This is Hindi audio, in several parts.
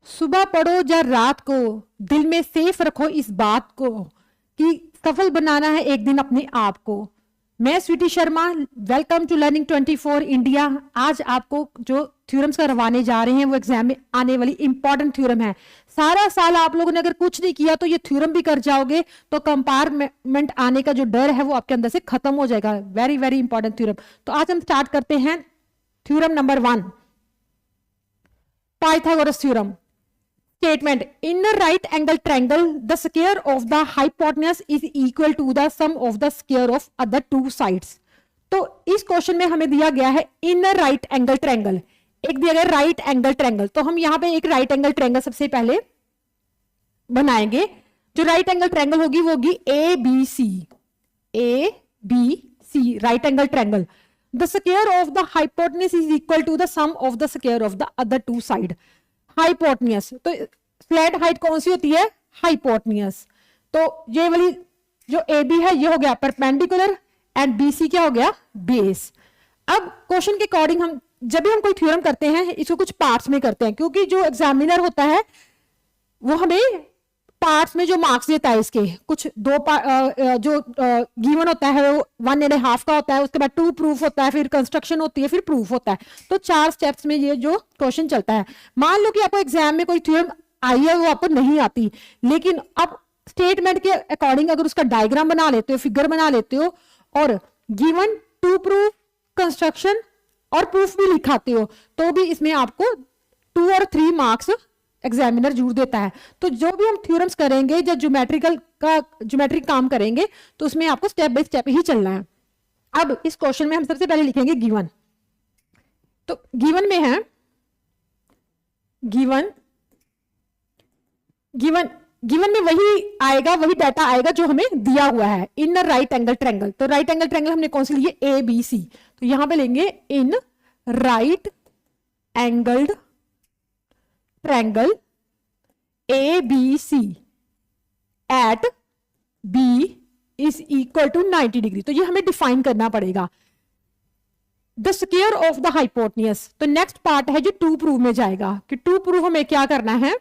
सुबह पढ़ो या रात को, दिल में सेफ रखो इस बात को कि सफल बनाना है एक दिन अपने आप को। मैं Sweety Sharma, welcome to learning 24 India. आज आपको जो थ्योरम्स करवाने जा रहे हैं वो एग्जाम में आने वाली इंपॉर्टेंट थ्योरम है। सारा साल आप लोगों ने अगर कुछ नहीं किया तो ये थ्योरम भी कर जाओगे तो कंपार्टमेंट आने का जो डर है वो आपके अंदर से खत्म हो जाएगा। Very very important theorem. तो आज हम स्टार्ट करते हैं theorem number 1, Pythagoras theorem. Statement: in a right angle triangle, the square of the hypotenuse is equal to the sum of the square of other two sides. तो इस क्वेश्चन में हमें दिया गया है इन राइट एंगल ट्रायंगल, एक दिया गया राइट एंगल ट्रायंगल। तो हम यहां पे एक राइट एंगल ट्रायंगल सबसे पहले बनाएंगे। जो राइट एंगल ट्रायंगल होगी वो होगी A B C, right angle triangle. The square of the hypotenuse is equal to the sum of the square of the other two side. Hypotenuse, तो फ्लैट हाइट कौन सी होती है? हाइपोटेन्यूज। तो ये वाली जो ए बी है ये हो गया परपेंडिकुलर एंड बी सी क्या हो गया? बेस। अब क्वेश्चन के अकॉर्डिंग हम जब भी हम कोई थ्योरम करते हैं इसको कुछ पार्ट्स में करते हैं, क्योंकि जो एग्जामिनर होता है वो हमें पार्ट्स में जो मार्क्स देता है इसके कुछ दो जो गिवन होता है वो 1.5 का होता है, उसके बाद 2 प्रूफ होता है, फिर कंस्ट्रक्शन होती है, फिर प्रूफ होता है। तो 4 स्टेप्स में ये जो क्वेश्चन चलता है। मान लो कि आपको एग्जाम में कोई थ्योरम आई है वो आपको नहीं आती, लेकिन अब स्टेटमेंट के अकॉर्डिंग अगर उसका डायग्राम बना लेते हो, फिगर बना लेते हो और गिवन 2 प्रूफ, कंस्ट्रक्शन और प्रूफ भी लिखाते हो तो भी इसमें आपको 2 और 3 मार्क्स एग्जामिनर जरूर देता है। तो जो भी हम थ्योरम्स करेंगे या ज्योमेट्रिक काम करेंगे तो उसमें आपको स्टेप बाय स्टेप ही चलना है। अब इस क्वेश्चन में हम सबसे पहले लिखेंगे गिवन। तो गिवन में है गिवन में वही आएगा, वही डाटा आएगा जो हमें दिया हुआ है इन राइट एंगल ट्रायंगल। तो राइट एंगल ट्रायंगल हमने कौन सी ली है? A B C. तो यहां पे लेंगे in right angled triangle A B C at B is equal to 90 degree. तो ये हमें डिफाइन करना पड़ेगा। The square of the hypotenuse, तो नेक्स्ट पार्ट है जो 2 प्रूफ में जाएगा कि 2 प्रूफ हमें क्या करना है?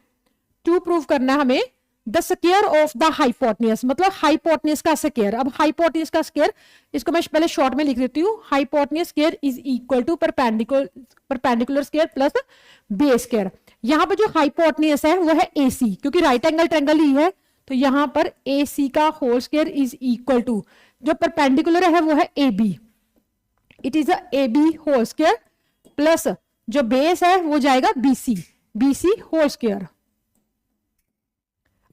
2 प्रूफ करना है हमें the square of the hypotenuse, मतलब हाइपोटेन्यूज का स्क्वायर। अब हाइपोटेन्यूज का स्क्वायर इसको मैं पहले शॉर्ट में लिख देती हूँ। Hypotenuse square is equal to perpendicular square plus base square. यहाँ पे जो हाइपोटेन्यूज है वो है AC, क्योंकि राइट एंगल ट्रायंगल ही है तो यहाँ पर AC का whole square is equal to जो परपेंडिकुलर है वो है AB, it is AB whole square plus जो बेस है वो जाएगा BC होल स्क्वायर।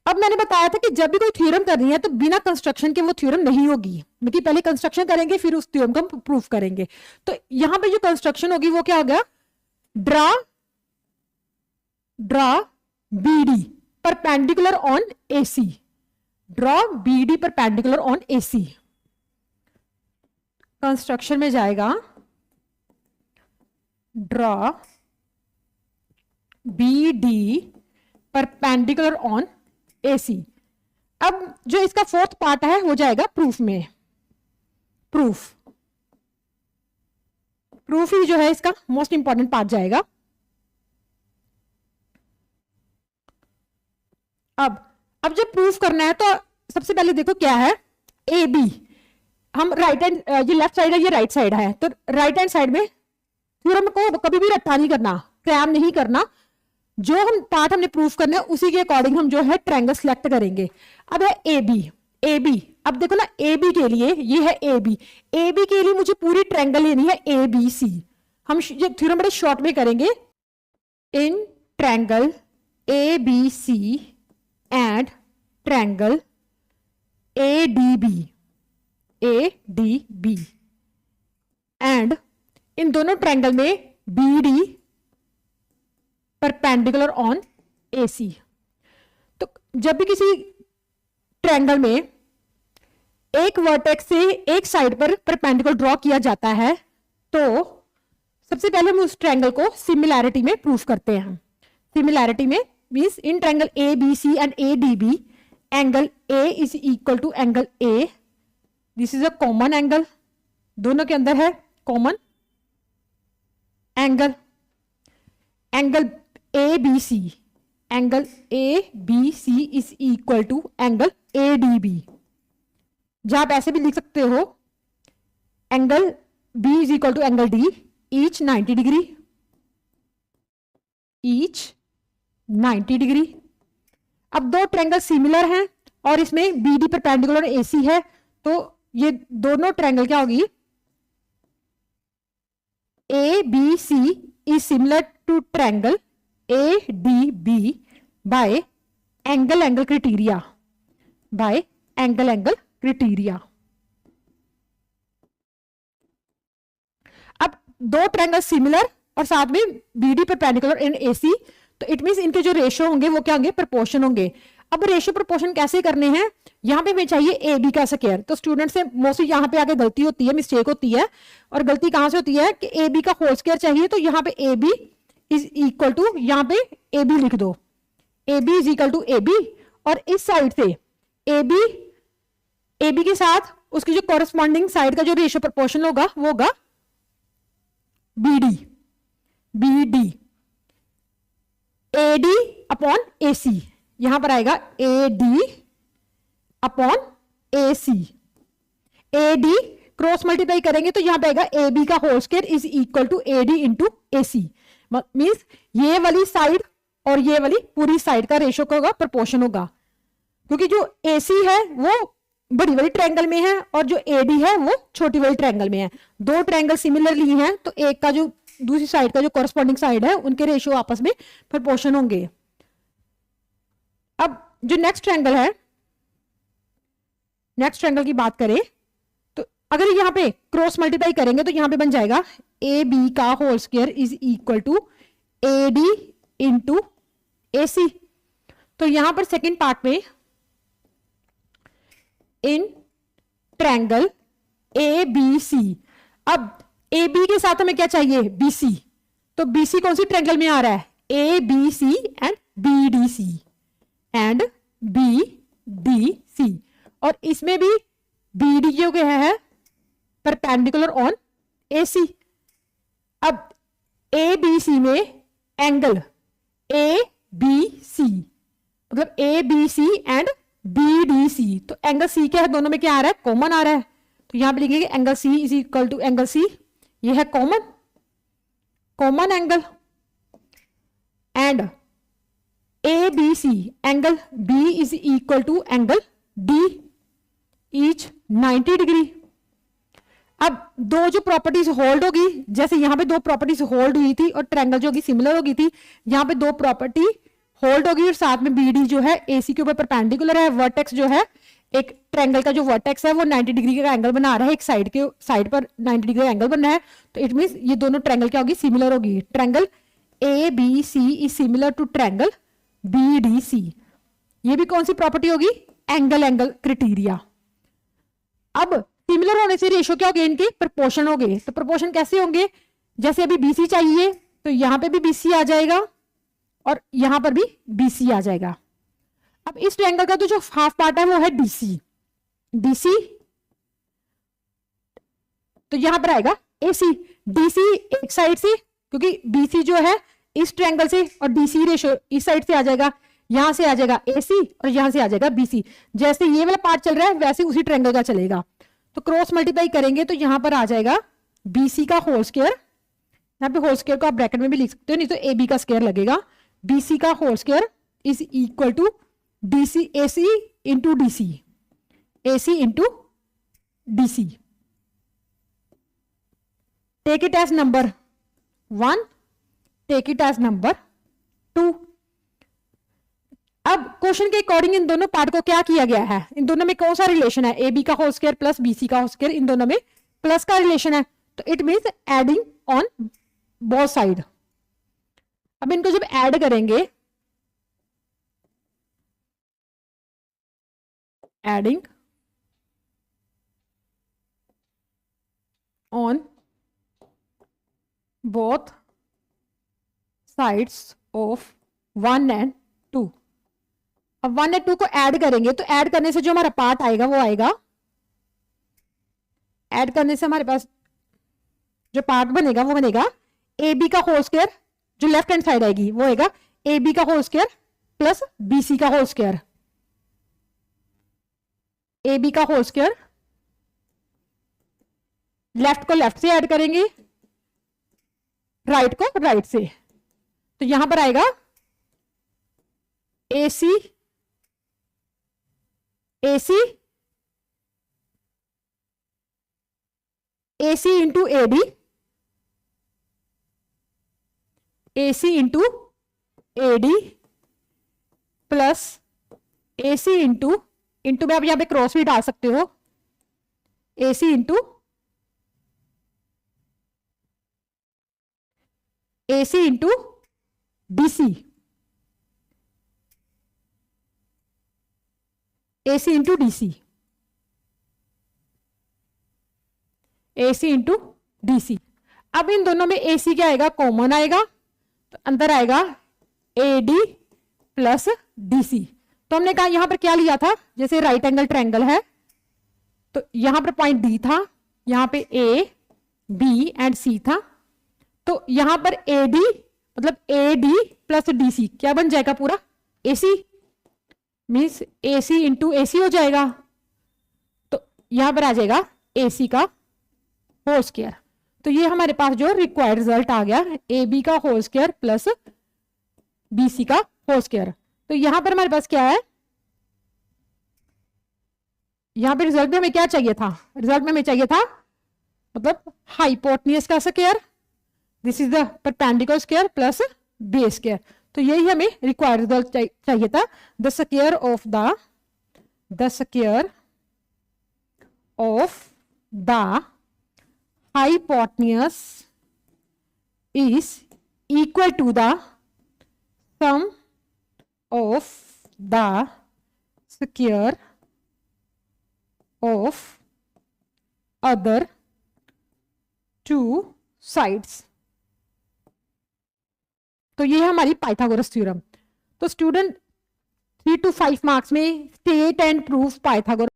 अब मैंने बताया था कि जब भी कोई थ्योरम करनी है तो बिना कंस्ट्रक्शन के वो थ्योरम नहीं होगी, क्योंकि पहले कंस्ट्रक्शन करेंगे फिर उस थ्योरम को हम प्रूफ करेंगे। तो यहां पे जो कंस्ट्रक्शन होगी वो क्या हो गया? Draw BD perpendicular on AC, draw BD perpendicular on AC। Construction में जाएगा draw BD perpendicular on AC। अब जो इसका 4th पार्ट है वो जाएगा प्रूफ में। प्रूफ ही जो है इसका मोस्ट इंपॉर्टेंट पार्ट जाएगा। अब जब प्रूफ करना है तो सबसे पहले देखो क्या है? AB, हम राइट हैंड, ये लेफ्ट साइड है ये राइट साइड है, तो राइट हैंड साइड में थ्योरम को कभी भी रट्टा नहीं करना, क्रैम नहीं करना। जो हम पार्ट हमने प्रूफ करना है उसी के अकॉर्डिंग हम जो है ट्रायंगल सेलेक्ट करेंगे। अब है AB। अब देखो ना AB के लिए ये है AB के लिए मुझे पूरी ट्रायंगल लेनी है ABC। हम ये थ्योरम बड़े शॉर्ट में करेंगे। इन triangle ABC and triangle ADB and in दोनों ट्रायंगल में BD परपेंडिकुलर ऑन AC। तो जब भी किसी ट्रायंगल में एक वर्टेक्स से एक साइड पर परपेंडिकुलर ड्रॉ किया जाता है तो सबसे पहले हम उस ट्रायंगल को सिमिलैरिटी में प्रूफ करते हैं। सिमिलैरिटी में means in triangle ABC and ADB angle A is equal to angle A, this is a common angle, दोनों के अंदर है common angle. Angle ABC angle A B C is equal to angle A D B. जहां आप ऐसे भी लिख सकते हो angle B is equal to angle D, each 90 degree, each 90 degree. अब दो ट्रायंगल सिमिलर हैं और इसमें B D perpendicular A C है, तो ये दोनों ट्रायंगल क्या होगी, A B C is similar to triangle A D B by angle angle criteria, by angle angle criteria. अब दो ट्रायंगल सिमिलर और साथ में B D perpendicular in A C, तो इट मींस इनके जो रेशियो होंगे वो क्या होंगे, प्रोपोर्शन होंगे। अब रेशियो प्रोपोर्शन कैसे करने हैं, यहां पे हमें चाहिए ए बी का स्क्वायर। तो स्टूडेंट से मोस्टली यहां पे आके गलती होती है, मिस्टेक होती है। और गलती कहां से होती है कि ए बी का होल स्क्वायर चाहिए, तो यहां पे A B is equal to, यहां पे ए बी लिख दो, A B is equal to A B, और इस साइड से ए बी के साथ उसकी जो कॉरेस्पॉन्डिंग साइड का जो रेशियो प्रोपोर्शन होगा वो होगा B D, A D upon A C. यहां पर आएगा A D upon A C, A D cross multiply करेंगे तो यहां पे आएगा ए बी का whole square is equal to A D into A C. Means ये वाली साइड और ये वाली पूरी साइड का रेशियो का होगा, प्रोपोर्शन होगा, क्योंकि जो ए सी है वो बड़ी वाली ट्रायंगल में है और जो ए डी है वो छोटी वाली ट्रायंगल में है। दो ट्रायंगल सिमिलरली हैं, तो एक का जो दूसरी साइड का जो कॉरेस्पॉन्डिंग साइड है उनके रेशियो आपस में प्रोपोर्शन होंगे। अब जो नेक्स्ट ट्रायंगल है, नेक्स्ट ट्रायंगल की बात करें तो अगर यहां पे क्रॉस मल्टीप्लाई करेंगे तो यहां पे बन जाएगा ए बी का whole square is equal to A D into A C. तो यहां पर सेकेंड पार्ट में इन ट्रायंगल ए बी सी, अब ए बी के साथ हमें क्या चाहिए, बी सी। तो बी सी कौन सी ट्रायंगल में आ रहा है, A B C and B D C, and B D C. और इसमें भी बी डी जो है परपेंडिकुलर ऑन ए सी। अब ए बी सी में एंगल ए बी सी, मतलब A B C and B D C, तो एंगल सी क्या है, दोनों में क्या आ रहा है, कॉमन आ रहा है। तो यहां पे लिखेंगे angle C is equal to angle C, ये है common angle, and A B C angle B is equal to angle D, each 90 degree. अब दो जो प्रॉपर्टीज होल्ड होगी, जैसे यहां पे दो प्रॉपर्टीज होल्ड हुई थी और ट्रायंगल जो होगी सिमिलर होगी थी, यहां पे दो प्रॉपर्टी होल्ड होगी और साथ में बी डी जो है एसी के ऊपर परपेंडिकुलर है। वर्टेक्स जो है, एक ट्रायंगल का जो वर्टेक्स है वो 90 डिग्री का एंगल बना रहा है, एक साइड पर 90 डिग्री का एंगल बन रहा है। तो इट मींस ये दोनों ट्रायंगल क्या होगी, सिमिलर होगी। Triangle A B C is similar to triangle B D C. ये भी कौन सी प्रॉपर्टी होगी, एंगल एंगल क्राइटेरिया। अब सिमिलर होने से रेशियो क्या होंगे, इनके प्रोपोर्शन हो गए। तो प्रोपोर्शन कैसे होंगे, जैसे अभी बीसी चाहिए तो यहां पे भी बीसी आ जाएगा और यहां पर भी बीसी आ जाएगा। अब इस ट्रायंगल का तो जो हाफ पार्ट है वो है डीसी, तो यहां पर आएगा एसी। डीसी एक साइड से, क्योंकि बीसी जो है इस ट्रायंगल से और डीसी रेशियो इस साइड से आ जाएगा, यहां से आ जाएगा एसी और यहां से आ जाएगा बीसी। जैसे ये वाला पार्ट चल रहा है वैसे उसी ट्रायंगल का चलेगा। तो क्रॉस मल्टीप्लाई करेंगे तो यहां पर आ जाएगा बीसी का होल स्क्वायर, यहां पे होल स्क्वायर को आप ब्रैकेट में भी लिख सकते हो, नहीं तो ए बी का स्क्वायर लगेगा। बीसी का whole square is equal to DC AC into DC, AC into DC. Take it as number 1, take it as number 2। अब क्वेश्चन के अकॉर्डिंग इन दोनों पार्ट को क्या किया गया है, इन दोनों में कौन सा रिलेशन है, ए बी का होल स्क्वायर प्लस बीसी का होल स्क्वायर, इन दोनों में प्लस का रिलेशन है। तो it means adding on both side. अब इनको जब ऐड करेंगे, adding on both sides of 1 and 2। अब 1 और 2 को ऐड करेंगे तो ऐड करने से जो हमारा पार्ट आएगा वो आएगा, ऐड करने से हमारे पास जो पार्ट बनेगा वो बनेगा ए बी का होल स्क्वायर, जो लेफ्ट हैंड साइड आएगी वो आएगा ए बी का होल स्क्वायर प्लस BC का होल स्क्वायर, AB का होल स्क्वायर, लेफ्ट को लेफ्ट से ऐड करेंगे, राइट को राइट से, तो यहां पर आएगा AC AC AC into AD, AC into AD plus AC into में आप यहां पे क्रॉस भी डाल सकते हो, AC into AC into DC, AC into DC, AC into DC। अब इन दोनों में AC क्या आएगा, कॉमन आएगा, तो अंदर आएगा AD प्लस DC। तो हमने कहा यहां पर क्या लिया था, जैसे राइट एंगल ट्रायंगल है, तो यहां पर पॉइंट D था, यहां पे A B एंड C था, तो यहां पर AD मतलब AD प्लस DC क्या बन जाएगा, पूरा AC, means AC into AC हो जाएगा, तो यहां पर आ जाएगा AC का होल स्क्वायर। तो ये हमारे पास जो रिक्वायर्ड रिजल्ट आ गया, AB का होल स्क्वायर प्लस BC का होल स्क्वायर। तो यहां पर हमारे पास क्या है, यहां पे रिजल्ट में हमें क्या चाहिए था, रिजल्ट में हमें चाहिए था मतलब हाइपोटेन्यूज का square, this is the perpendicular square plus base square. तो यही हमें रिक्वायर्ड रिजल्ट चाहिए था, the square of the hypotenuse is equal to the sum of the square of other two sides। तो ये है हमारी पाइथागोरस थ्योरम। तो स्टूडेंट 3 to 5 मार्क्स में स्टेट एंड प्रूफ पाइथागोरस